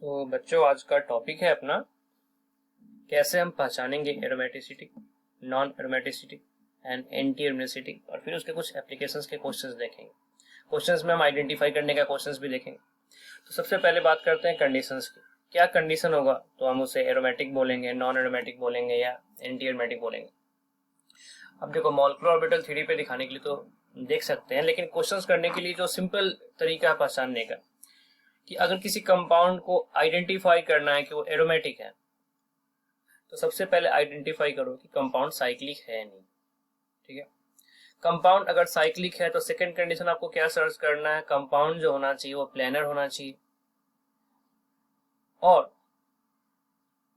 बच्चों आज का टॉपिक है अपना कैसे हम पहचानेंगे aromaticity, non aromaticity and anti aromaticity, और फिर उसके कुछ एप्लीकेशंस के क्वेश्चंस देखेंगे। क्वेश्चंस में हम आइडेंटिफाई करने का क्वेश्चंस भी देखेंगे। तो सबसे पहले बात करते हैं कंडीशंस की। क्या कंडीशन होगा तो हम उसे एरोमेटिक बोलेंगे, नॉन एरोमेटिक बोलेंगे या एंटी एरोमेटिक बोलेंगे। अब देखो, मॉलिक्यूलर ऑर्बिटल थ्योरी पे दिखाने के लिए तो देख सकते हैं, लेकिन क्वेश्चंस करने के लिए जो सिंपल तरीका है पहचानने का कि अगर किसी कंपाउंड को आइडेंटिफाई करना है कि वो एरोमेटिक है, तो सबसे पहले आइडेंटिफाई करो कि कंपाउंड साइक्लिक है नहीं। ठीक है, कंपाउंड अगर साइक्लिक है तो सेकंड कंडीशन आपको क्या सर्च करना है, कंपाउंड जो होना चाहिए वो प्लेनर होना चाहिए और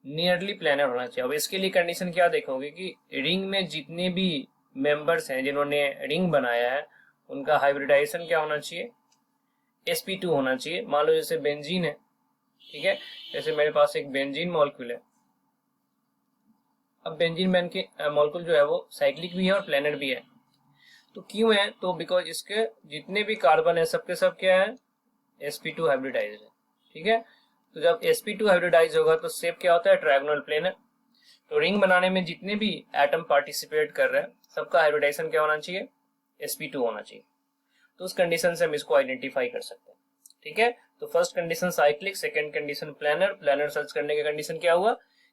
नियरली प्लेनर होना चाहिए। अब इसके लिए कंडीशन क्या देखोगे कि रिंग में जितने भी मेंबर्स हैं जिन्होंने रिंग बनाया है उनका हाइब्रिडाइजेशन क्या होना चाहिए, sp2 होना चाहिए। मान लो जैसे बेंजीन है, ठीक है, जैसे मेरे पास एक बेंजीन मॉलिक्यूल है। अब बेंजीन मॉलिक्यूल जो है वो साइक्लिक भी है और प्लेनर भी है। तो क्यों है, तो बिकॉज इसके जितने भी कार्बन है सबके सब क्या है, sp2 हाइब्रिडाइज है। ठीक है, तो जब sp2 हाइब्रिडाइज होगा तो शेप क्या होता है, ट्रायंगुलर प्लेनर। तो रिंग बनाने में जितने भी एटम पार्टिसिपेट कर रहे हैं सबका हाइब्रिडाइजेशन क्या होना चाहिए, sp2 होना चाहिए। तो उस कंडीशन से हम इसको आइडेंटिफाई कर सकते हैं। ठीक है, तो first condition cyclic, second condition planar. Planar search करने का कंडीशन क्या हुआ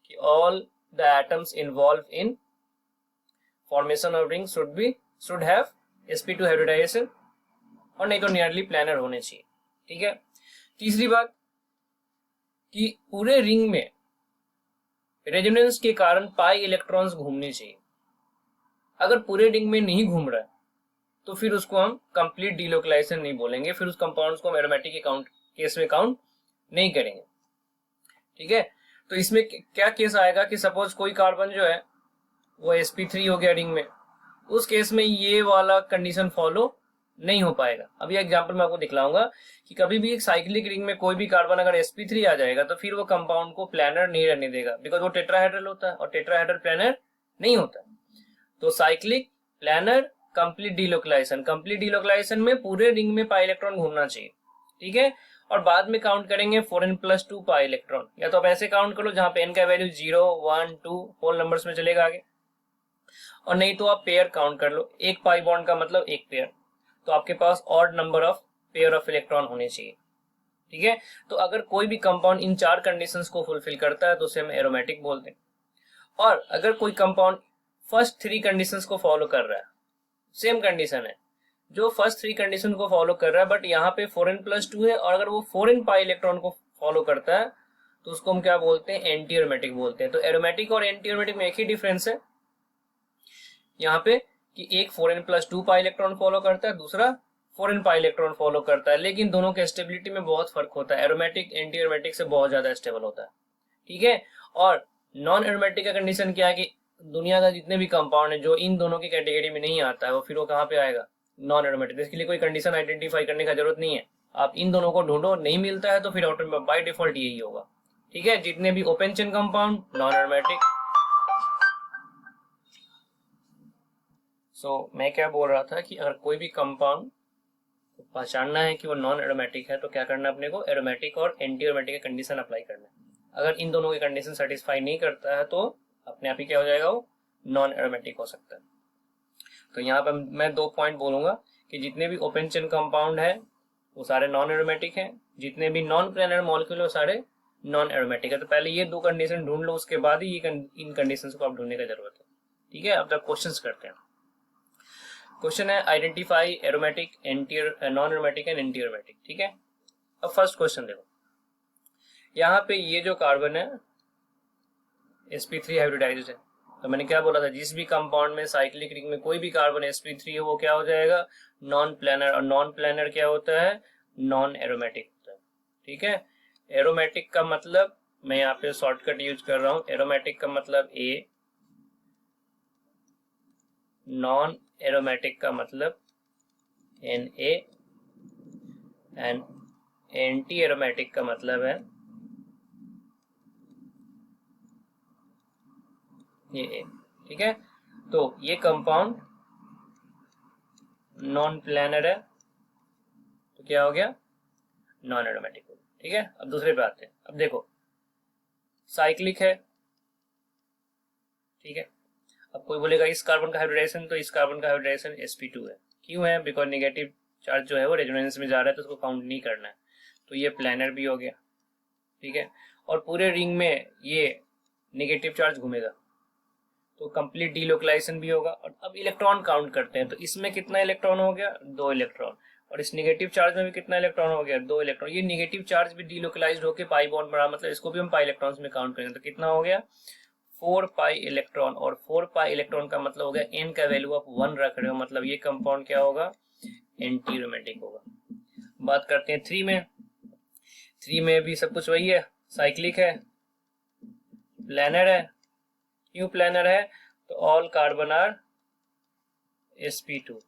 कि all the atoms involve in formation of ring should have sp2 hybridization, और नहीं तो नियरली प्लेनर होने चाहिए। ठीक है, तीसरी बात कि पूरे रिंग में रेजोनेंस के कारण पाई इलेक्ट्रॉन्स घूमने चाहिए। अगर पूरे रिंग में नहीं घूम रहा है तो फिर उसको हम कंप्लीट डिलोकलाइजेशन नहीं बोलेंगे, फिर उस कंपाउंड्स को हम एरोमेटिक केस में काउंट नहीं करेंगे। ठीक है, तो इसमें क्या केस आएगा कि सपोज कोई कार्बन जो है वो sp3 हो गया रिंग में, उस केस में ये वाला कंडीशन फॉलो नहीं हो पाएगा। अभी एग्जांपल मैं आपको दिखलाऊंगा कि कभी भी एक साइक्लिक रिंग में कोई भी कार्बन अगर sp3 आ जाएगा तो फिर वो कंपाउंड को प्लेनर नहीं रहने देगा, बिकॉज वो टेट्राहेड्रल होता है और टेट्राहेड्रल प्लेनर नहीं होता। तो साइक्लिक, प्लेनर, कंप्लीट डिलोकलाइजेशन में पूरे रिंग में पाई इलेक्ट्रॉन घूमना चाहिए। ठीक है, और बाद में काउंट करेंगे 4n+2 पाई इलेक्ट्रॉन, या तो आप ऐसे काउंट करो जहां पे n का वैल्यू 0, 1, 2 होल नंबर्स में चलेगा आगे, और नहीं तो आप पेयर काउंट कर लो। एक पाई बॉन्ड का मतलब एक पेयर, तो आपके पास odd number of pair of electron होने चाहिए। ठीक है, तो अगर कोई भी कंपाउंड इन चार कंडीशंस को फुलफिल करता है तो उसे हम एरोमेटिक बोलते हैं। और अगर कोई कंपाउंड फर्स्ट थ्री कंडीशंस को फॉलो कर रहा है, सेम कंडीशन है जो फर्स्ट थ्री कंडीशन को फॉलो कर रहा है, बट यहाँ पे 4n+2 है, और अगर वो 4n पाई इलेक्ट्रॉन को फॉलो करता है तो उसको हम क्या बोलते हैं, एंटी एरोमेटिक बोलते हैं। तो एरोमेटिक और एंटी एरोमेटिक में एक ही डिफरेंस है यहाँ पे कि एक 4n+2 पाई इलेक्ट्रॉन फॉलो करता है, दूसरा 4n पाई इलेक्ट्रॉन फॉलो करता है, लेकिन दोनों के स्टेबिलिटी में बहुत फर्क होता है। एरोमेटिक एंटी एरोमेटिक से बहुत ज्यादा स्टेबल होता है। ठीक है, और नॉन एरोमेटिक का कंडीशन क्या है कि दुनिया का जितने भी कंपाउंड है जो इन दोनों की कैटेगरी में नहीं आता है वो फिर वो कहाँ पे आएगा, नॉन एरोमेटिक। इसके लिए कोई कंडीशन आइडेंटिफाई करने का जरूरत नहीं है, आप इन दोनों को ढूंढो, नहीं मिलता है तो फिर ऑटोमेटिक बाय डिफॉल्ट यही होगा। ठीक है, जितने भी open chain compound non aromatic. मैं क्या बोल रहा था कि अगर कोई भी कंपाउंड पहचानना है कि वो नॉन एरोमेटिक है तो क्या करना है, अपने को एरोमेटिक और एंटी एरोमेटिक का कंडीशन अप्लाई करना है। अगर इन दोनों के कंडीशन सेटिस्फाई नहीं करता है तो अपने आप ही क्या हो जाएगा, वो नॉन एरोमेटिक हो सकता है। तो यहाँ पे मैं 2 पॉइंट बोलूंगा कि जितने भी ओपन चेन कंपाउंड है वो सारे नॉन एरोमेटिक हैं, जितने भी नॉन प्लेनर मॉलिक्यूल वो सारे नॉन एरोमेटिक है। तो पहले ये 2 कंडीशन ढूंढ लो, उसके बाद ही इन कंडीशन को आप ढूंढने का जरूरत है। ठीक है, अब तक क्वेश्चन करते हैं। क्वेश्चन है identify aromatic, non aromatic and anti aromatic. ठीक है, अब फर्स्ट क्वेश्चन देखो, यहाँ पे ये जो कार्बन है sp3 हाइब्रिडाइज्ड है। तो मैंने क्या बोला था, जिस भी कंपाउंड में साइक्लिक रिंग में कोई भी कार्बन sp3 है वो क्या हो जाएगा, नॉन प्लेनर। और नॉन प्लेनर क्या होता है, नॉन एरोमेटिक होता है। ठीक है, एरोमेटिक का मतलब मैं यहाँ पे शॉर्टकट यूज कर रहा हूँ, एरोमेटिक का मतलब A, नॉन एरोमेटिक का मतलब Na, एंड एंटी एरोमेटिक का मतलब है ये A। ठीक है, तो ये कंपाउंड नॉन प्लेनर है तो क्या हो गया, नॉन एरोमेटिक। ठीक है, अब दूसरे पे आते हैं। अब देखो साइक्लिक है, ठीक है। अब कोई बोलेगा इस कार्बन का हाइब्रिडाइजेशन, तो इस कार्बन का हाइब्रिडाइजेशन sp2 है। क्यों है? बिकॉज नेगेटिव चार्ज जो है वो रेजोनेंस में जा रहा है, तो उसको काउंट नहीं करना है। तो ये प्लानर भी हो गया, ठीक है। और पूरे रिंग में ये नेगेटिव चार्ज घूमेगा, तो कंप्लीट डीलोकलाइजेशन भी होगा। और अब इलेक्ट्रॉन काउंट करते हैं, तो इसमें कितना इलेक्ट्रॉन हो गया? 2 इलेक्ट्रॉन। और इस नेगेटिव चार्ज में भी कितना इलेक्ट्रॉन हो गया? 2 इलेक्ट्रॉन। ये नेगेटिव चार्ज भी डीलोकलाइज्ड होकर पाई बॉन्ड बना, मतलब इसको भी हम पाई इलेक्ट्रॉन्स में काउंट करेंगे, तो कितना हो गया? 4 पाई इलेक्ट्रॉन। और 4 पाई इलेक्ट्रॉन का मतलब हो गया एन का वैल्यू आप 1 रख रहे हो, मतलब ये कंपाउंड क्या होगा? एंटी एरोमेटिक होगा। बात करते हैं 3 में। 3 में भी सब कुछ वही है, साइक्लिक है, प्लानर है। क्यों प्लानर है? तो ऑल कार्बन आर sp2,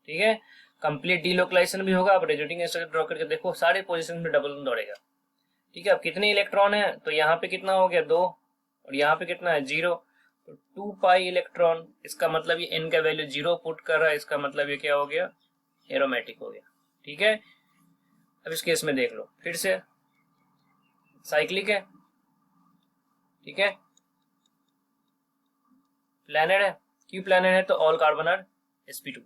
ठीक है। कंप्लीट डीलोकलाइजेशन भी होगा। आप रेजोनेटिंग स्ट्रक्चर ड्रॉ करके देखो, सारे पोजीशन में डबल बॉन्ड दौड़ेगा, ठीक है। अब कितने इलेक्ट्रॉन है? तो यहाँ पे कितना हो गया? 2, और यहाँ पे कितना है? 0। तो 2 पाई इलेक्ट्रॉन, इसका मतलब ये n का वैल्यू 0 पुट कर रहा है, इसका मतलब ये क्या हो गया? एरोमेटिक हो गया, ठीक है। अब इस केस में देख लो फिर से, साइक्लिक है, ठीक है, प्लानर है। क्यों प्लानर है? तो ऑल कार्बन आर sp2।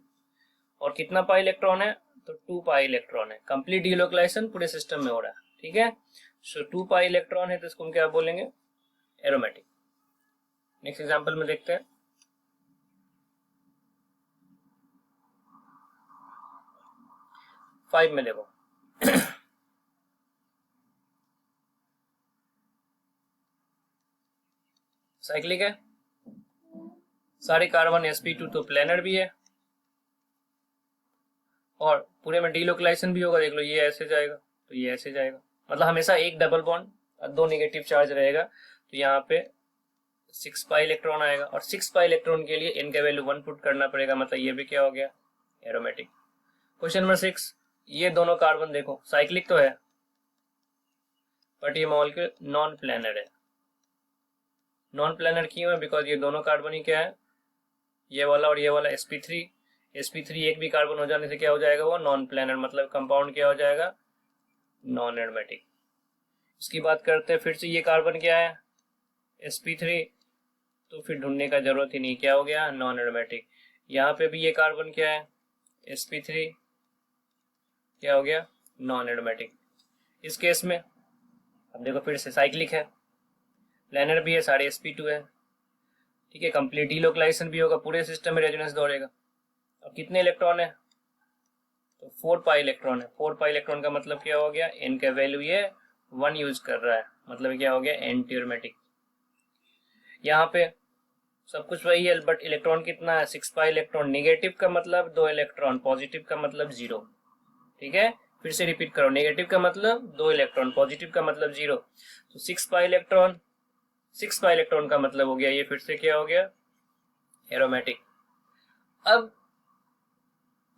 और कितना पाई इलेक्ट्रॉन है? तो 2 पाई इलेक्ट्रॉन है। कंप्लीट डीलोकलाइजेशन पूरे सिस्टम में हो रहा है, ठीक है। सो 2 पाई इलेक्ट्रॉन है, तो इसको हम क्या बोलेंगे? एरोमेटिक। नेक्स्ट एग्जांपल में देखते हैं। फाइव में देखो साइक्लिक है, सारे कार्बन sp2, तो प्लानर भी है, और पूरे में डीलोकलाइजेशन भी होगा। देख लो ये ऐसे जाएगा, तो ये ऐसे जाएगा, मतलब हमेशा एक डबल बॉन्ड और 2 नेगेटिव चार्ज रहेगा। तो यहाँ पे 6 पाई इलेक्ट्रॉन आएगा, और 6 पाई इलेक्ट्रॉन के लिए n का वैल्यू 1 पुट करना पड़ेगा, मतलब ये भी क्या हो गया? एरोमेटिक। क्वेश्चन नंबर 6, ये दोनों कार्बन देखो साइक्लिक तो है, बट ये मॉलिक्यूल नॉन प्लानर है। नॉन प्लानर क्यों है? बिकॉज ये दोनों कार्बन ही क्या है? ये वाला और ये वाला sp3। sp3 एक भी कार्बन हो जाने से क्या हो जाएगा? वो नॉन प्लानर, मतलब कंपाउंड क्या हो जाएगा? Non aromatic. इसकी बात करते हैं फिर से, ये कार्बन क्या है? sp3, तो फिर ढूंढने का जरूरत ही नहीं, क्या हो गया? Non aromatic. यहाँ पे भी ये कार्बन क्या है? sp3, क्या हो गया? Non aromatic. इस केस में अब देखो फिर से, साइक्लिक है, प्लानर भी है, सारे sp2 है, ठीक है। कंप्लीट डीलोकलाइजेशन भी होगा, पूरे सिस्टम में रेजोनेंस दौड़ेगा। और कितने इलेक्ट्रॉन है? तो 4 पाई इलेक्ट्रॉन है। 4 पाई इलेक्ट्रॉन का मतलब क्या हो गया? n का वैल्यू ये 1 यूज कर रहा है, मतलब क्या हो गया? Anti aromatic. यहाँ पे सब कुछ वही है, बट इलेक्ट्रॉन कितना है? 6 पाई इलेक्ट्रॉन। नेगेटिव का मतलब 2 इलेक्ट्रॉन, पॉजिटिव का मतलब 0, ठीक है। फिर से रिपीट करो, नेगेटिव का मतलब 2 इलेक्ट्रॉन, पॉजिटिव का मतलब 0। तो 6 पाई इलेक्ट्रॉन, 6 पाई इलेक्ट्रॉन का मतलब हो गया ये फिर से क्या हो गया? एरोमेटिक। अब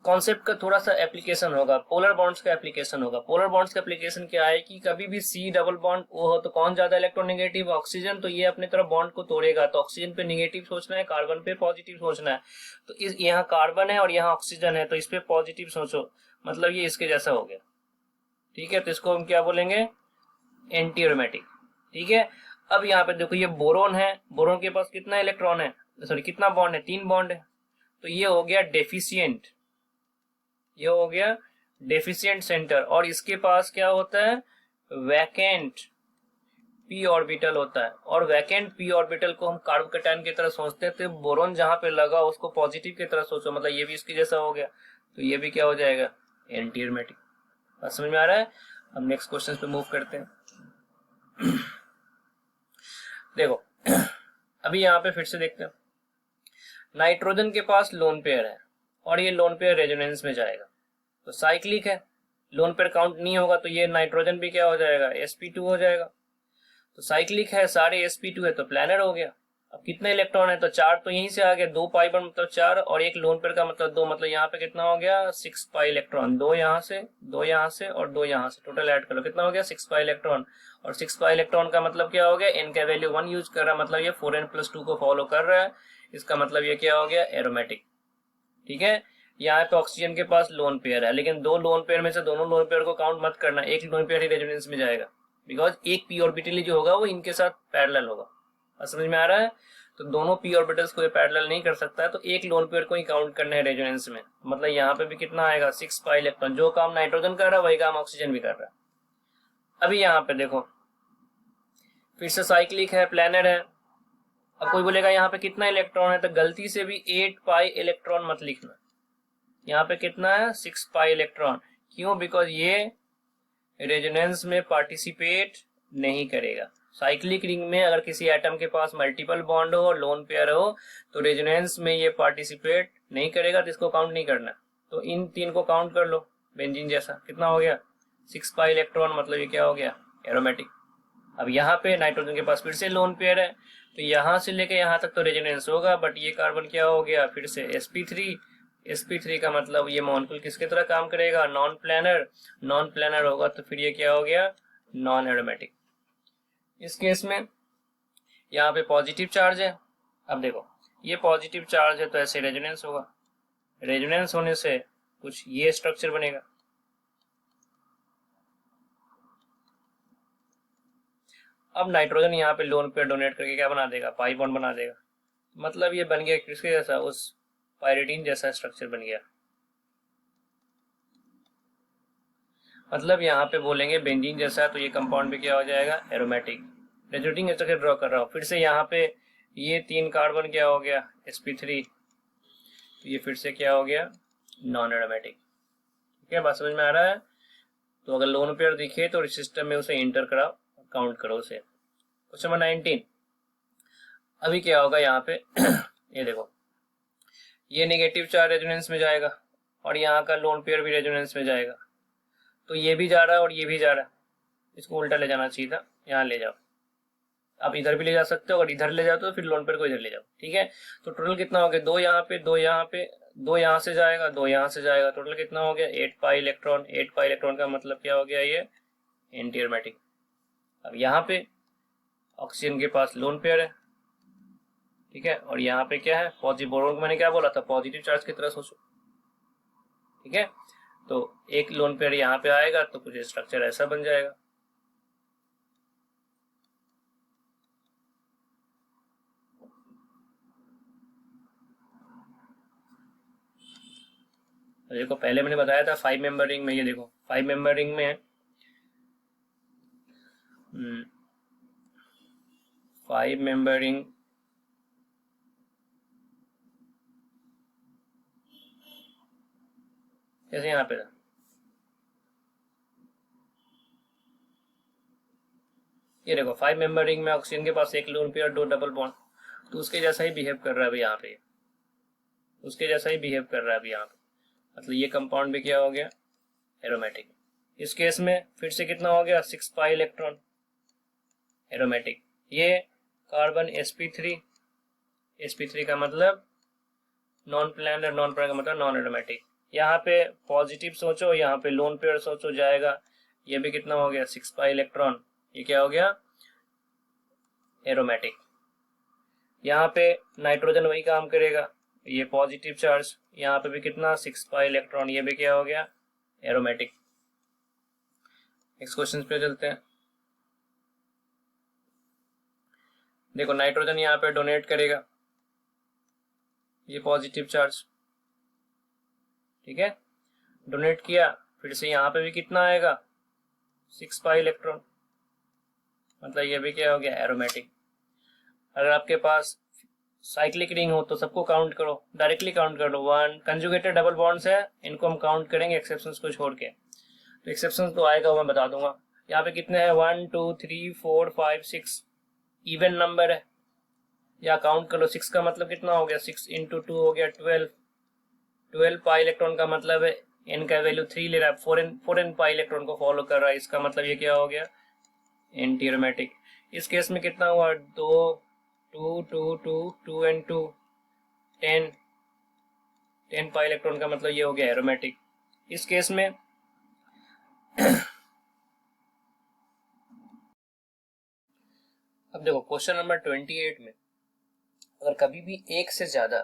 कॉन्सेप्ट का थोड़ा सा एप्लीकेशन होगा, पोलर बॉन्ड्स का एप्लीकेशन होगा। पोलर बॉन्ड्स का एप्लीकेशन क्या है कि कभी भी C डबल बॉन्ड वो हो तो कौन ज्यादा इलेक्ट्रोनेगेटिव? ऑक्सीजन। तो ये अपने तरफ बॉन्ड को तोड़ेगा, तो ऑक्सीजन पे नेगेटिव सोचना है, कार्बन पे पॉजिटिव सोचना है। तो इस यहाँ कार्बन है और यहाँ ऑक्सीजन है, तो इस पे पॉजिटिव सोचो, मतलब ये इसके जैसा हो गया, ठीक है। तो इसको हम क्या बोलेंगे? एंटी एरोमेटिक, ठीक है। अब यहाँ पे देखो ये बोरोन है, बोरोन के पास कितना इलेक्ट्रॉन है? सॉरी कितना बॉन्ड है? 3 बॉन्ड है, तो ये हो गया डेफिशिएंट, ये हो गया डेफिशिएंट सेंटर। और इसके पास क्या होता है? वैकेंट पी ऑर्बिटल होता है। और वैकेंट पी ऑर्बिटल को हम कार्बोकैटायन की तरह सोचते हैं, तो बोरोन जहां पे लगा उसको पॉजिटिव की तरह सोचो, मतलब ये भी इसके जैसा हो गया, तो ये भी क्या हो जाएगा? Anti aromatic. बात समझ में आ रहा है? हम नेक्स्ट क्वेश्चन पे मूव करते हैं। देखो अभी यहाँ पे फिर से देखते हैं, नाइट्रोजन के पास लोन पेयर है, और ये लोन पेयर रेजोनेंस में जाएगा, तो साइक्लिक है, लोन पेयर काउंट नहीं होगा, तो ये नाइट्रोजन भी क्या हो जाएगा? sp2 हो जाएगा। तो साइक्लिक है, सारे sp2 है, तो प्लानर हो गया। अब कितने इलेक्ट्रॉन है? तो 4 तो यहीं से आ गया, 2 पाई बॉन्ड मतलब 4, और एक लोन पेयर का मतलब 2, मतलब यहाँ पे कितना हो गया? 6 पाई इलेक्ट्रॉन। 2 यहाँ से, 2 यहाँ से और 2 यहाँ से, टोटल ऐड कर लो, कितना हो गया? 6 पाई इलेक्ट्रॉन। और 6 पाई इलेक्ट्रॉन का मतलब क्या हो गया? n का वैल्यू 1 यूज कर रहा है, मतलब ये 4n+2 को फॉलो कर रहा है, इसका मतलब ये क्या हो गया? एरोमेटिक, ठीक है। यहाँ पे ऑक्सीजन के पास लोन पेयर है, लेकिन दो लोन पेयर में से दोनों लोन पेयर को काउंट मत करना, एक लोन पेयर ही रेजोनेंस में जाएगा, बिकॉज एक पी ऑर्बिटल जो होगा वो इनके साथ पैरेलल होगा। समझ में आ रहा है? तो दोनों पी ऑर्बिटल्स को पैरेलल नहीं कर सकता है, तो एक लोन पेयर को ही काउंट करना है रेजोनेंस में। मतलब यहाँ पे भी कितना आएगा, 6 पाई इलेक्ट्रॉन। जो काम नाइट्रोजन कर रहा है वही काम ऑक्सीजन भी कर रहा है। अभी यहाँ पे देखो फिर से साइक्लिक है, प्लेनर है। अब कोई बोलेगा यहाँ पे कितना इलेक्ट्रॉन है, तो गलती से भी 8 पाई इलेक्ट्रॉन मत लिखना। यहाँ पे कितना है, 6 पाई इलेक्ट्रॉन। क्यों? बिकॉज ये रेजोनेंस में पार्टिसिपेट नहीं करेगा। साइक्लिक रिंग में अगर किसी एटम के पास मल्टीपल बॉन्ड हो और लोन पेयर हो तो रेजोनेंस में ये पार्टिसिपेट नहीं करेगा, तो इसको काउंट नहीं करना। तो इन तीन को काउंट कर लो, बेंजीन जैसा। कितना हो गया, 6 पाई इलेक्ट्रॉन, मतलब ये क्या हो गया, एरोमेटिक। अब यहाँ पे नाइट्रोजन के पास फिर से लोन पेयर है, तो यहाँ से लेके यहाँ तक तो रेजोनेंस होगा, बट ये कार्बन क्या हो गया, फिर से sp3। sp3 का मतलब ये मॉलिक्यूल किसके तरह काम करेगा, नॉन प्लेनर। नॉन प्लेनर होगा तो फिर ये क्या हो गया, नॉन एरोमेटिक। इस केस में यहाँ पे पॉजिटिव चार्ज है। अब देखो ये पॉजिटिव चार्ज है तो ऐसे रेजोनेंस होगा, रेजोनेंस होने से कुछ ये स्ट्रक्चर बनेगा। अब नाइट्रोजन यहाँ पे लोन पेयर डोनेट करके क्या बना देगा, पाई बॉन्ड बना देगा। मतलब ये बन गया किसके जैसा, उस पायरिडीन जैसा स्ट्रक्चर बन गया। मतलब यहाँ पे बोलेंगे बेंजीन जैसा है, तो ये कंपाउंड भी क्या हो जाएगा, एरोमेटिक। रेजोनेटिंग स्ट्रक्चर ड्रॉ कर रहा हूँ। फिर से यहाँ पे ये 3 कार्बन क्या हो गया, sp3, तो ये फिर से क्या हो गया, नॉन एरोमेटिक। ठीक है, बात समझ में आ रहा है? तो अगर लोन पेयर दिखे तो सिस्टम में उसे इंटर कराओ, काउंट करो उसे। Question number 19। अभी क्या होगा यहाँ पे ये देखो ये नेगेटिव चार्ज रेजोनेंस में जाएगा और यहाँ का लोन पेयर भी रेजोनेंस में जाएगा, तो ये भी जा रहा है और ये भी जा रहा है। इसको उल्टा ले जाना चाहिए था, यहाँ ले जाओ। आप इधर भी ले जा सकते हो, अगर इधर ले जाओ तो फिर लोन पेयर को इधर ले जाओ। ठीक है, तो टोटल कितना हो गया, 2 यहाँ पे, 2 यहाँ पे, 2 यहाँ से जाएगा, 2 यहाँ से जाएगा। टोटल कितना हो गया, 8 पाई इलेक्ट्रॉन। 8 पाई इलेक्ट्रॉन का मतलब क्या हो गया, ये एंटी एरोमेटिक। अब यहाँ पे ऑक्सीजन के पास लोन पेयर है, ठीक है, और यहाँ पे क्या है, पॉजिटिव। बोरोन को मैंने क्या बोला था, पॉजिटिव चार्ज की तरह सोचो। ठीक है, तो एक लोन पेयर यहाँ पे आएगा तो कुछ स्ट्रक्चर ऐसा बन जाएगा। देखो पहले मैंने बताया था 5 मेंबर रिंग में, ये देखो 5 मेंबर रिंग में 5 मेंबर रिंग जैसे यहाँ पे था, ये देखो 5 मेंबर रिंग में ऑक्सीजन के पास एक लोन पेयर, 2 डबल बॉन्ड, तो उसके जैसा ही बिहेव कर रहा है अभी यहाँ पे, उसके जैसा ही बिहेव कर रहा है अभी यहाँ पे। मतलब ये कंपाउंड भी क्या हो गया, एरोमेटिक। इस केस में फिर से कितना हो गया, 6 पाई इलेक्ट्रॉन, एरोमेटिक। ये कार्बन sp3, sp3 का मतलब नॉन प्लेनर, नॉन प्लेनर का मतलब नॉन एरोमेटिक। यहाँ पे पॉजिटिव सोचो, यहाँ पे लोन पेयर सोचो, जाएगा। ये भी कितना हो गया, 6 पाई इलेक्ट्रॉन, ये क्या हो गया, एरोमेटिक। यहाँ पे नाइट्रोजन वही काम करेगा, ये पॉजिटिव चार्ज, यहाँ पे भी कितना, 6 पाई इलेक्ट्रॉन, ये भी क्या हो गया, एरोमेटिक। नेक्स्ट क्वेश्चन पे चलते हैं। देखो नाइट्रोजन यहाँ पे डोनेट करेगा, ये पॉजिटिव चार्ज, ठीक है, डोनेट किया। फिर से यहाँ पे भी कितना आएगा, 6 पाई इलेक्ट्रॉन, मतलब ये भी क्या हो गया, एरोमेटिक। अगर आपके पास साइक्लिक रिंग हो तो सबको काउंट करो, डायरेक्टली काउंट कर लो। 1 कंजुगेटेड डबल बॉन्ड्स है, इनको हम काउंट करेंगे एक्सेप्शंस को छोड़ के। तो एक्सेप्शंस तो आएगा वो मैं बता दूंगा। यहाँ पे कितने हैं, 1 2 3 4 5 6, इवन नंबर है, या काउंट कर लो। 6 का मतलब कितना हो गया, 6 इंटू 2 हो गया 12। 12 पाई इलेक्ट्रॉन का मतलब है n का वैल्यू 3 ले रहा है, 4n पाई इलेक्ट्रॉन को फॉलो कर रहा है, इसका मतलब ये क्या हो गया, एंटी एरोमेटिक। इस केस में कितना हुआ, 2 2 2 2 2 एंड 2 10 पाई इलेक्ट्रॉन का मतलब ये हो गया एरोमेटिक। इस केस में अब देखो क्वेश्चन नंबर 28 में अगर कभी भी एक से ज्यादा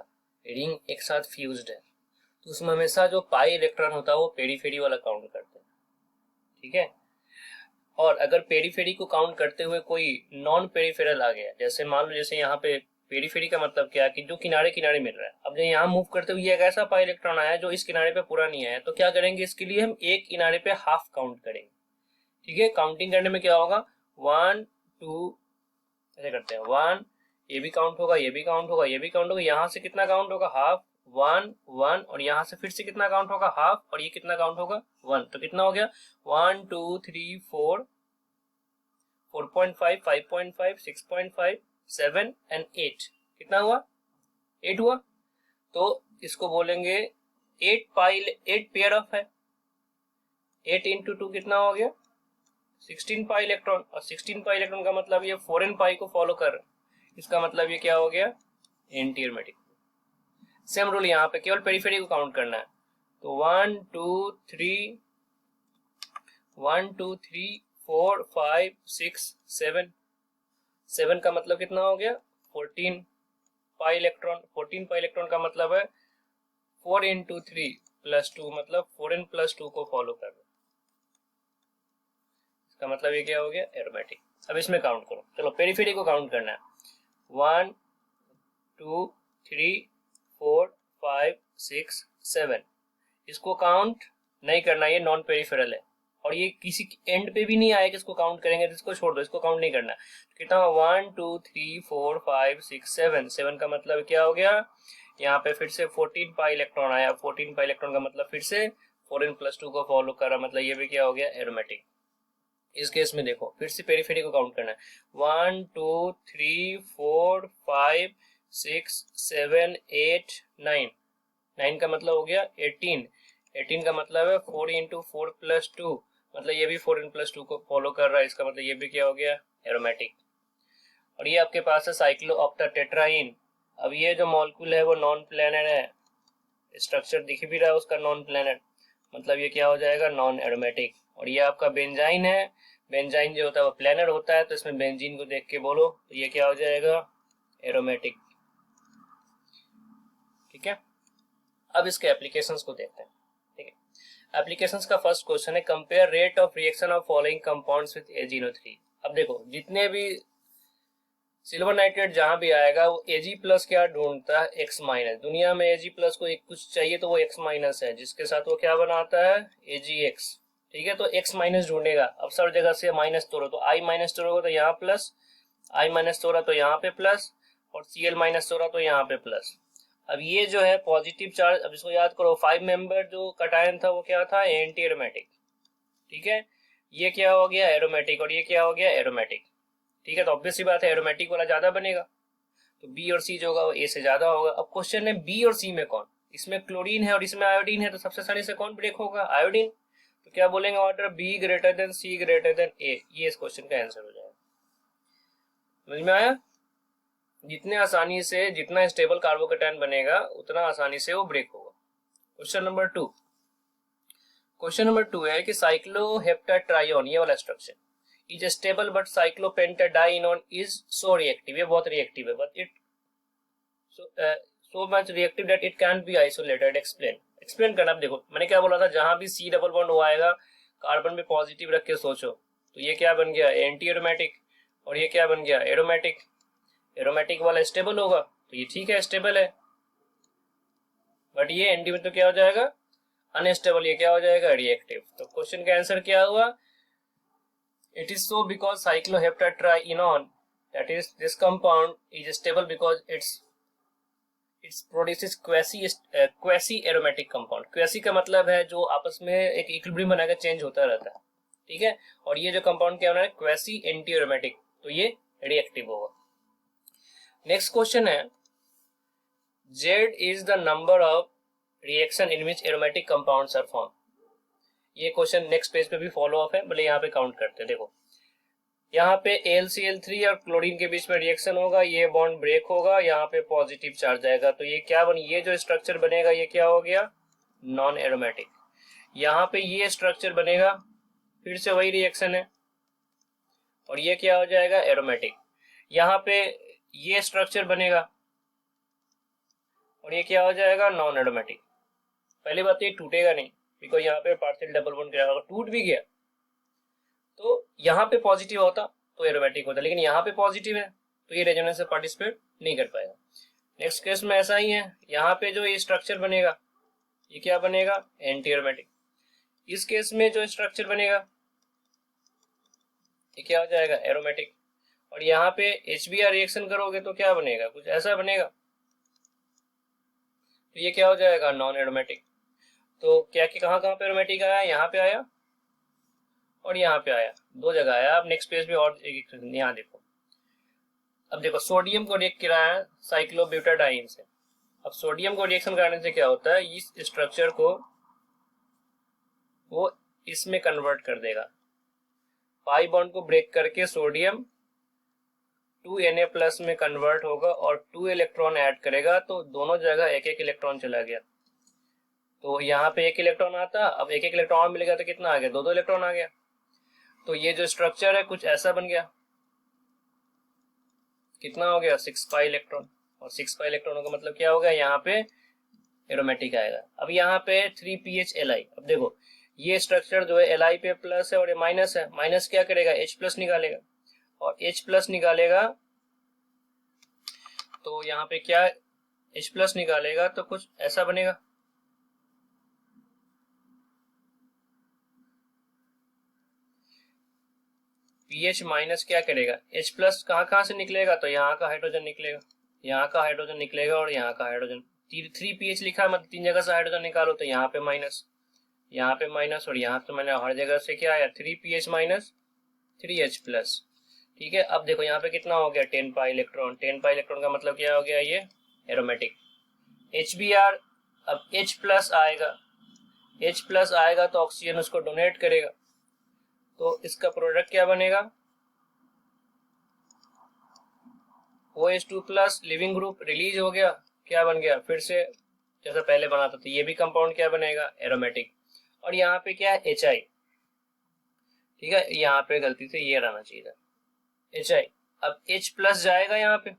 रिंग एक साथ फ्यूज्ड है तो उसमें हमेशा जो पाई इलेक्ट्रॉन होता है वो पेरीफेरी वाला काउंट करते हैं, ठीक है। और अगर पेरीफेरी को काउंट करते हुए कोई नॉन पेरीफेरल आ गया, जैसे मान लो जैसे यहाँ पे पेरीफेरी का मतलब क्या है कि जो किनारे किनारे मिल रहा है, अब जो यहाँ मूव करते हुए एक ऐसा पाई इलेक्ट्रॉन आया जो इस किनारे पे पूरा नहीं आया, तो क्या करेंगे, इसके लिए हम एक किनारे पे हाफ काउंट करेंगे, ठीक है। काउंटिंग करने में क्या होगा, 1 2 ऐसे करते हैं, 1, ये भी काउंट होगा, ये भी काउंट होगा, ये भी काउंट होगा, यहाँ से कितना काउंट होगा, हाफ, 1 1, और यहाँ से फिर से कितना काउंट होगा, हाफ, और ये कितना काउंट होगा, 1, तो कितना हो गया, 1 2 3 4 4.5 5.5 6.5 7 एंड 8, कितना हुआ, 8 हुआ। तो इसको बोलेंगे 8 पेयर ऑफ है, 8 इंटू 2 कितना हो गया, 16 पाई इलेक्ट्रॉन, और 16 पाई इलेक्ट्रॉन का मतलब ये 4n पाई को फॉलो कर रहा है, इसका मतलब ये क्या हो गया, एंटी एरोमेटिक। सेम रूल यहाँ पे, केवल पेरीफेरी को काउंट करना है, तो 1 2 3 4 5 6 7, 7 का मतलब कितना हो गया, 14 पाई इलेक्ट्रॉन, 14 पाई इलेक्ट्रॉन का मतलब है 4 इंटू 3 प्लस 2, मतलब 4n प्लस 2 को फॉलो कर रहा है, इसका मतलब ये क्या हो गया, एरोमेटिक। अब इसमें काउंट करो, चलो पेरीफेरी को काउंट करना है, 1 2 3 4 5 6 7, इसको काउंट नहीं करना, ये नॉन पेरीफेरल है, और ये किसी एंड पे भी नहीं आया कि इसको काउंट करेंगे, तो इसको छोड़ दो, इसको काउंट नहीं करना। कितना, 1 2 3 4 5 6 7, 7 का मतलब क्या हो गया, यहाँ पे फिर से 14 पाई इलेक्ट्रॉन आया, 14 पाई इलेक्ट्रॉन का मतलब फिर से 4n प्लस 2 को फॉलो कर रहा, मतलब ये भी क्या हो गया, एरोमेटिक। इस केस में देखो फिर से पेरीफेरी को काउंट करना है, 1 2 3 4 5 6 7 8 9, 9 का मतलब हो गया 18, 18 का मतलब है 4 इंटू 4 प्लस 2, मतलब ये भी 4n प्लस 2 को फॉलो कर रहा है, इसका मतलब ये भी क्या हो गया, एरोमेटिक। और ये आपके पास है साइक्लोऑक्टाटेट्राईन। अब ये जो मॉलिक्यूल है वो नॉन प्लेनर है, स्ट्रक्चर दिख भी रहा है उसका नॉन प्लेनर, मतलब ये क्या हो जाएगा, नॉन एरोमेटिक। और ये आपका बेंजाइन है, बेंजाइन जो होता है वो प्लेनर होता है, तो इसमें बेंजीन को देख के बोलो, तो ये क्या हो जाएगा, एरोमेटिक, ठीक है। अब इसके एप्लीकेशंस को देखते हैं, ठीक है। एप्लीकेशंस का फर्स्ट क्वेश्चन है, compare rate of reaction of following compounds with AgNO3। अब देखो जितने भी सिल्वर नाइट्रेट जहां भी आएगा वो Ag प्लस क्या ढूंढता है, X माइनस। दुनिया में Ag प्लस को एक कुछ चाहिए तो वो X माइनस है, जिसके साथ वो क्या बनाता है, AgX, ठीक है। तो X माइनस ढूंढेगा, अब सब जगह से माइनस तोड़ो, तो I माइनस तोड़ोगे तो यहाँ प्लस, I माइनस तोड़ा तो यहाँ पे प्लस, और Cl माइनस तोड़ा तो यहाँ पे प्लस। अब ये जो है पॉजिटिव चार्ज, अब इसको याद करो, 5 मेंबर जो कटायन था वो क्या था, एंटी एरोमेटिक, ठीक है। ये क्या हो गया, एरोमेटिक, और ये क्या हो गया, एरोमेटिक, ठीक है। तो ऑब्वियस सी बात है एरोमेटिक वाला ज्यादा बनेगा, तो बी और सी जो होगा वो ए से ज्यादा होगा। अब क्वेश्चन है बी और सी में कौन, इसमें क्लोरीन है और इसमें आयोडीन है, तो सबसे आसानी से कौन ब्रेक होगा, आयोडीन। तो क्या बोलेंगे, order B greater than C greater than A, ये इस क्वेश्चन का आंसर हो जाएगा। समझ में आया, जितने आसानी से जितना स्टेबल कार्बोकेटायन बनेगा उतना आसानी से वो ब्रेक होगा। क्वेश्चन नंबर 2, क्वेश्चन नंबर 2 है कि साइक्लोहेप्टाट्राइन, ये वाला structure is stable but cyclopentadienone is so reactive, ये बहुत रिएक्टिव है, but it so much reactive that it can't be isolated, explain करना। देखो मैंने क्या बोला था, जहां भी C डबल बॉन्ड हुआ आएगा कार्बन पे पॉजिटिव रख के सोचो, तो ये क्या बन गया, एंटी एरोमेटिक, और ये क्या बन गया, एरोमेटिक। एरोमेटिक वाला स्टेबल होगा तो ये ठीक है, स्टेबल है, बट ये एंटी में तो क्या हो जाएगा, अनस्टेबल, ये क्या हो जाएगा, रिएक्टिव। तो क्वेश्चन का आंसर क्या हुआ, it is so because cycloheptatrienone, that is this compound is stable because it produces quasi aromatic compound। quasi का मतलब है जो आपस में एक इक्विलिब्रियम बनाकर चेंज होता रहता है, ठीक है। और ये जो कंपाउंड क्या होना है, क्वेसी एंटी एरोमेटिक, तो ये रिएक्टिव होगा। नेक्स्ट क्वेश्चन है, Z is the number of reaction in which aromatic compounds are formed। ये क्वेश्चन नेक्स्ट पेज पे भी फॉलो अप है, बोले यहाँ पे काउंट करते हैं। देखो यहाँ पे AlCl3 और क्लोरीन के बीच में रिएक्शन होगा, ये बॉन्ड ब्रेक होगा, यहाँ पे पॉजिटिव चार्ज आएगा, तो ये क्या बन, ये जो स्ट्रक्चर बनेगा ये क्या हो गया, नॉन एरोमेटिक। यहाँ पे ये स्ट्रक्चर बनेगा, फिर से वही रिएक्शन है, और ये क्या हो जाएगा, एरोमेटिक। यहाँ पे ये स्ट्रक्चर बनेगा और ये क्या हो जाएगा, नॉन एरोमेटिक, पहली बात तो ये टूटेगा नहीं, बिकॉज यहाँ पे पार्शियल डबल बॉन्ड क्या होगा, टूट भी गया तो यहाँ पे पॉजिटिव होता तो एरोमेटिक होता, लेकिन यहाँ पे पॉजिटिव है तो ये रेजोनेंस से पार्टिसिपेट नहीं कर पाएगा। नेक्स्ट केस में ऐसा ही है, यहाँ पे जो ये स्ट्रक्चर बनेगा ये क्या बनेगा, एंटी एरोमेटिक। इस केस में जो स्ट्रक्चर बनेगा ये क्या हो जाएगा, एरोमेटिक। और यहाँ पे HBr रिएक्शन करोगे तो क्या बनेगा, कुछ ऐसा बनेगा, तो ये क्या हो जाएगा, नॉन एरोमेटिक। तो क्या कि कहाँ कहाँ पे एरोमेटिक आया, यहाँ पे आया और यहाँ पे आया, दो जगह आया। अब नेक्स्ट पेज पे और एक यहाँ देखो, अब देखो सोडियम को रिएक्ट कराया है साइक्लोब्यूटाडाइन से। अब सोडियम को रिएक्शन कराने से क्या होता है, इस स्ट्रक्चर को वो इसमें कन्वर्ट कर देगा, पाई बॉन्ड को ब्रेक करके सोडियम 2Na+ में कन्वर्ट होगा और 2 इलेक्ट्रॉन ऐड करेगा, तो दोनों जगह एक एक इलेक्ट्रॉन चला गया। तो यहाँ पे एक इलेक्ट्रॉन आता, अब एक एक इलेक्ट्रॉन मिलेगा तो कितना आ गया, दो दो इलेक्ट्रॉन आ गया। तो ये जो स्ट्रक्चर है कुछ ऐसा बन गया, कितना हो गया, 6 पाई इलेक्ट्रॉन। और 6 पाई इलेक्ट्रॉनों का मतलब क्या होगा, यहाँ पे एरोमेटिक आएगा। अब यहाँ पे 3PHLi, अब देखो ये स्ट्रक्चर जो है Li पे प्लस है और ये माइनस है, माइनस क्या करेगा, H+ निकालेगा, और H+ निकालेगा तो यहाँ पे क्या H+ निकालेगा तो कुछ ऐसा बनेगा, PH- क्या करेगा, H+ कहाँ से निकलेगा, तो यहाँ का हाइड्रोजन निकलेगा, यहाँ का हाइड्रोजन निकलेगा और यहाँ का हाइड्रोजन। 3PH लिखा मतलब 3 जगह से हाइड्रोजन निकालो, तो यहाँ पे माइनस, यहाँ पे माइनस और यहाँ पे मैंने हर जगह से क्या आया, 3PH- 3H+। ठीक है, अब देखो यहाँ पे कितना हो गया, 10 पाई इलेक्ट्रॉन। 10 पाई इलेक्ट्रॉन का मतलब क्या हो गया, ये एरोमेटिक। HBr, अब H+ आएगा, H+ आएगा तो ऑक्सीजन उसको डोनेट करेगा, तो इसका प्रोडक्ट क्या बनेगा, OH2+ लिविंग ग्रुप रिलीज हो गया, क्या बन गया, फिर से जैसा पहले बना था, तो ये भी कंपाउंड क्या बनेगा, एरोमेटिक। और यहाँ पे क्या है, HI, ठीक है, यहाँ पे गलती से ये रहना चाहिए था, HI। अब H+ जाएगा, यहाँ पे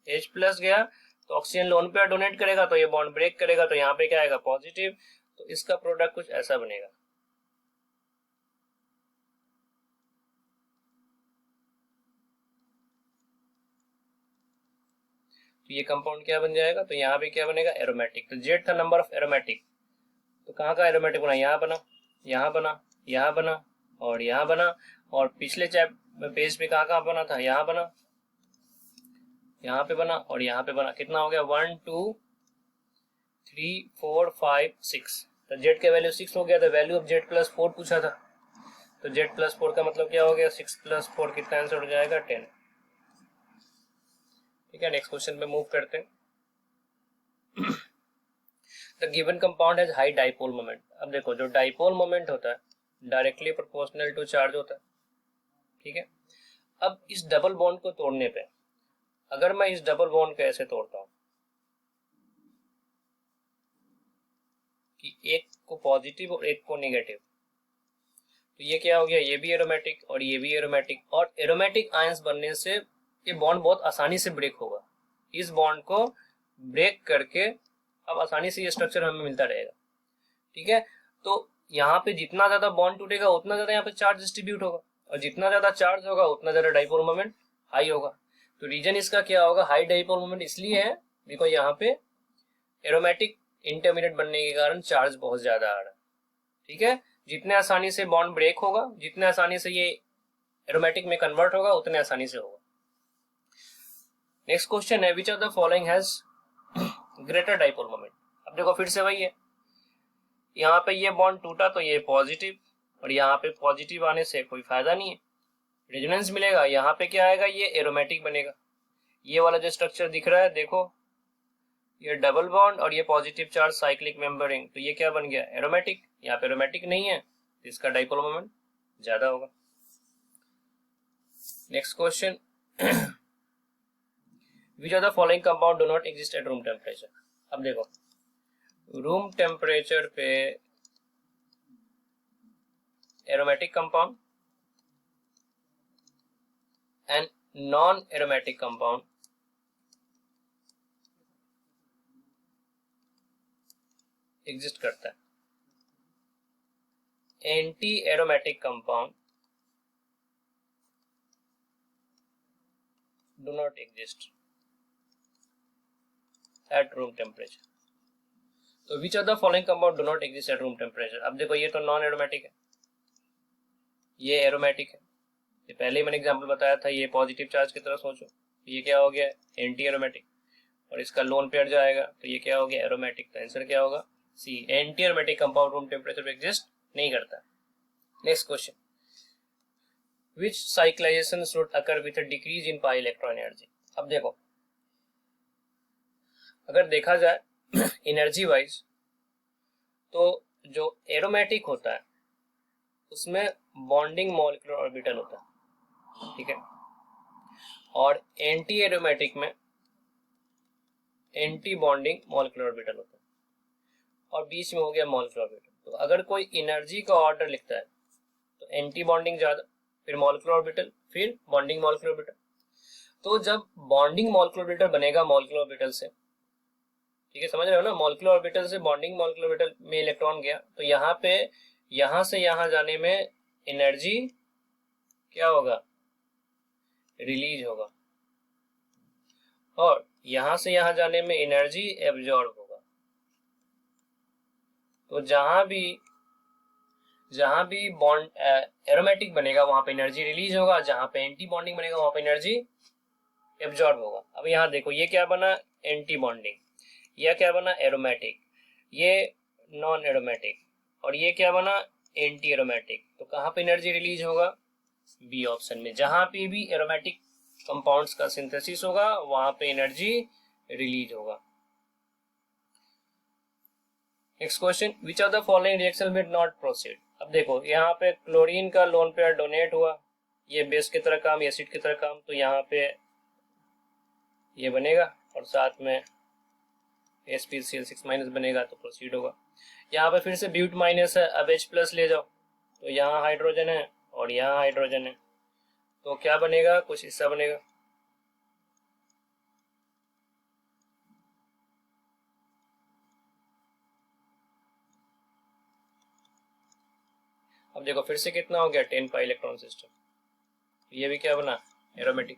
H+ गया तो ऑक्सीजन लोन पेयर डोनेट करेगा, तो ये बॉन्ड ब्रेक करेगा, तो यहाँ पे क्या आएगा, पॉजिटिव। तो इसका प्रोडक्ट कुछ ऐसा बनेगा। तो ये कंपाउंड क्या बन जाएगा, तो यहाँ पे क्या बनेगा, एरोमेटिक। तो Z था नंबर ऑफ एरोमेटिक, तो कहाँ का एरोमेटिक बना, यहाँ बना, यहाँ बना, यहाँ बना और यहाँ बना। और पिछले पेज पे कहाँ कहाँ बना था, यहाँ बना, यहाँ पे बना और यहाँ पे बना। कितना हो गया, 1 2 3 4 5 6। तो Z के वैल्यू 6 हो गया, तो वैल्यू ऑफ Z+4 पूछा था, तो Z+4 का मतलब क्या हो गया, 6+4 कितना आंसर हो जाएगा, 10। ठीक है, नेक्स्ट क्वेश्चन पे मूव करते हैं। The given compound has high dipole moment. अब देखो जो डाइपोल मोमेंट होता है डायरेक्टली प्रोपोर्शनल टू चार्ज होता है, ठीक है। अब इस डबल बॉन्ड को तोड़ने पे, अगर मैं इस डबल बॉन्ड को ऐसे तोड़ता हूं कि एक को पॉजिटिव और एक को नेगेटिव, तो ये क्या हो गया, ये भी एरोमेटिक और ये भी एरोमेटिक। और एरोमेटिक आयंस बनने से ये बॉन्ड बहुत आसानी से ब्रेक होगा। इस बॉन्ड को ब्रेक करके अब आसानी से ये स्ट्रक्चर हमें मिलता रहेगा, ठीक है। तो यहाँ पे जितना ज्यादा बॉन्ड टूटेगा उतना ज्यादा यहाँ पे चार्ज डिस्ट्रीब्यूट होगा, और जितना ज्यादा चार्ज होगा उतना ज्यादा डाइपोल मोमेंट हाई होगा। तो रीजन इसका क्या होगा, हाई डाइपोल मोमेंट इसलिए है बिकॉज यहाँ पे एरोमेटिक इंटरमीडिएट बनने के कारण चार्ज बहुत ज्यादा आ रहा है, ठीक है। जितने आसानी से बॉन्ड ब्रेक होगा, जितने आसानी से ये एरोमेटिक में कन्वर्ट होगा, उतने आसानी से होगा। नेक्स्ट क्वेश्चन है, विच of the following has greater dipole moment. अब देखो फिर से वही है, यहाँ पे ये बॉन्ड टूटा तो ये पॉजिटिव, और यहाँ पे पॉजिटिव आने से कोई फायदा नहीं है, रेजोनेंस मिलेगा। यहाँ पे क्या आएगा, ये एरोमेटिक बनेगा। ये वाला जो स्ट्रक्चर दिख रहा है देखो, ये डबल बॉन्ड और ये पॉजिटिव चार्ज साइक्लिक मेंबरिंग, तो ये क्या बन गया, एरोमेटिक। यहाँ पे एरोमेटिक नहीं है तो इसका डाइपोल मोमेंट ज्यादा होगा। Next question, which of the following compound do not exist at room temperature. अब देखो रूम टेम्परेचर पे aromatic compound and non aromatic compound exist करता है। Anti aromatic compound do not exist at room temperature. तो which of the following compound do not exist at room temperature. अब देखो ये तो नॉन एरोमेटिक है, ये एरोमेटिक है। ये पहले ही मैंने एग्जांपल बताया था, ये पॉजिटिव चार्ज की तरह सोचो, ये क्या हो गया एंटी एरोमेटिक, और इसका लोन पेयर जो आएगा तो ये क्या हो गया एरोमेटिक। तो आंसर क्या होगा C, anti aromatic compound room temperature पे एग्जिस्ट नहीं करता। Next question, which cyclization should occur with a decrease in pi electron energy. अब देखो अगर देखा जाए एनर्जी वाइज तो जो एरोमेटिक होता है उसमें बॉन्डिंग मॉलिक्यूलर ऑर्बिटल होता है, ठीक है, और एंटी एरोमेटिक में एंटी बॉन्डिंग मॉलिक्यूलर ऑर्बिटल होता है, और बीच में हो गया मॉलिक्यूलर ऑर्बिटल। तो अगर कोई एनर्जी का ऑर्डर लिखता है तो एंटी बॉन्डिंग ज्यादा, फिर मॉलिक्यूलर ऑर्बिटल, फिर बॉन्डिंग मॉलिक्यूलर ऑर्बिटल। तो जब बॉन्डिंग मॉलिक्यूलर ऑर्बिटल बनेगा मॉलिक्यूलर ऑर्बिटल से, ठीक है, समझ रहे हो ना, मॉलिक्यूलर ऑर्बिटल से बॉन्डिंग मॉलिक्यूलर ऑर्बिटल में इलेक्ट्रॉन गया, तो यहाँ पे यहां से यहां जाने में एनर्जी क्या होगा रिलीज होगा, और यहां से यहां जाने में एनर्जी एब्जॉर्ब होगा। तो जहां भी बॉन्ड एरोमेटिक बनेगा वहां पे एनर्जी रिलीज होगा, जहां पे एंटी बॉन्डिंग बनेगा वहां पे एनर्जी एब्जॉर्ब होगा। अब यहाँ देखो ये क्या बना एंटी बॉन्डिंग, यह क्या बना एरोमेटिक, ये नॉन एरोमेटिक, और ये क्या बना एंटी एरोमेटिक। तो कहाँ पे एनर्जी रिलीज होगा बी ऑप्शन में, जहां पे भी एरोमेटिक कंपाउंड्स का सिंथेसिस होगा वहां पे एनर्जी रिलीज होगा। Next question, which of the following reaction will not proceed. अब देखो यहाँ पे क्लोरीन का लोन पेयर डोनेट हुआ, ये बेस की तरह काम, एसिड की तरह काम, तो यहाँ पे ये बनेगा और साथ में Sp(Cl6- बनेगा तो प्रोसीड होगा। यहाँ पे फिर से ब्यूट माइनस है, अब H प्लस ले जाओ, तो यहाँ हाइड्रोजन है और यहाँ हाइड्रोजन है, तो क्या बनेगा कुछ हिस्सा बनेगा। अब देखो फिर से कितना हो गया 10 पाई इलेक्ट्रॉन सिस्टम, ये भी क्या बना एरोमेटिक।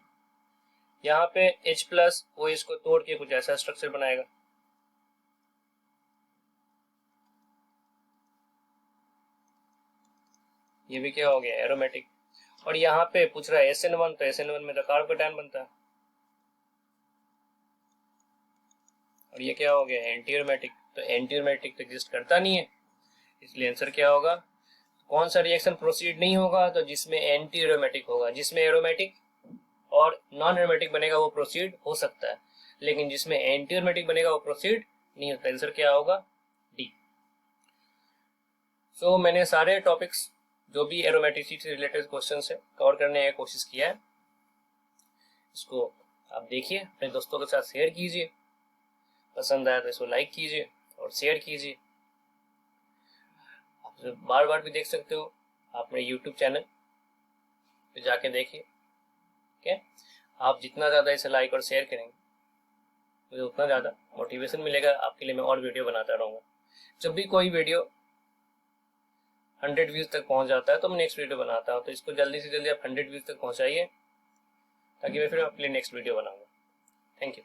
यहाँ पे H प्लस वो इसको तोड़ के कुछ ऐसा स्ट्रक्चर बनाएगा, ये भी क्या हो गया एरोमेटिक। और यहाँ पे पूछ रहा है SN1, तो SN1 में तो कार्बोकेटायन बनता है, और ये क्या हो गया एंटी एरोमेटिक। तो एंटी एरोमेटिक तो एग्जिस्ट करता नहीं है, इसलिए आंसर क्या होगा, कौन सा रिएक्शन प्रोसीड नहीं होगा, तो जिसमें एंटी एरोमेटिक होगा। जिसमें एरोमेटिक और नॉन एरोमेटिक बनेगा वो प्रोसीड हो सकता है, लेकिन जिसमें एंटी एरोमेटिक बनेगा वो प्रोसीड नहीं होता। आंसर क्या होगा डी। सो मैंने सारे टॉपिक्स जो भी एरोमेटिसिटी से रिलेटेड क्वेश्चन है कवर करने की कोशिश किया है। इसको आप देखिए, अपने दोस्तों के साथ शेयर कीजिए, पसंद आया तो इसको लाइक कीजिए और शेयर कीजिए। आप बार बार भी देख सकते हो, आप मेरे यूट्यूब चैनल पे जाके देखिए, ठीक है। आप जितना ज़्यादा इसे लाइक और शेयर करेंगे मुझे उतना ज़्यादा मोटिवेशन मिलेगा, आपके लिए मैं और वीडियो बनाता रहूँगा। जब भी कोई वीडियो 100 व्यूज तक पहुंच जाता है तो मैं नेक्स्ट वीडियो बनाता हूँ, तो इसको जल्दी से जल्दी आप 100 व्यूज तक पहुंचाइए ताकि मैं फिर आपके लिए नेक्स्ट वीडियो बनाऊंगा। Thank you.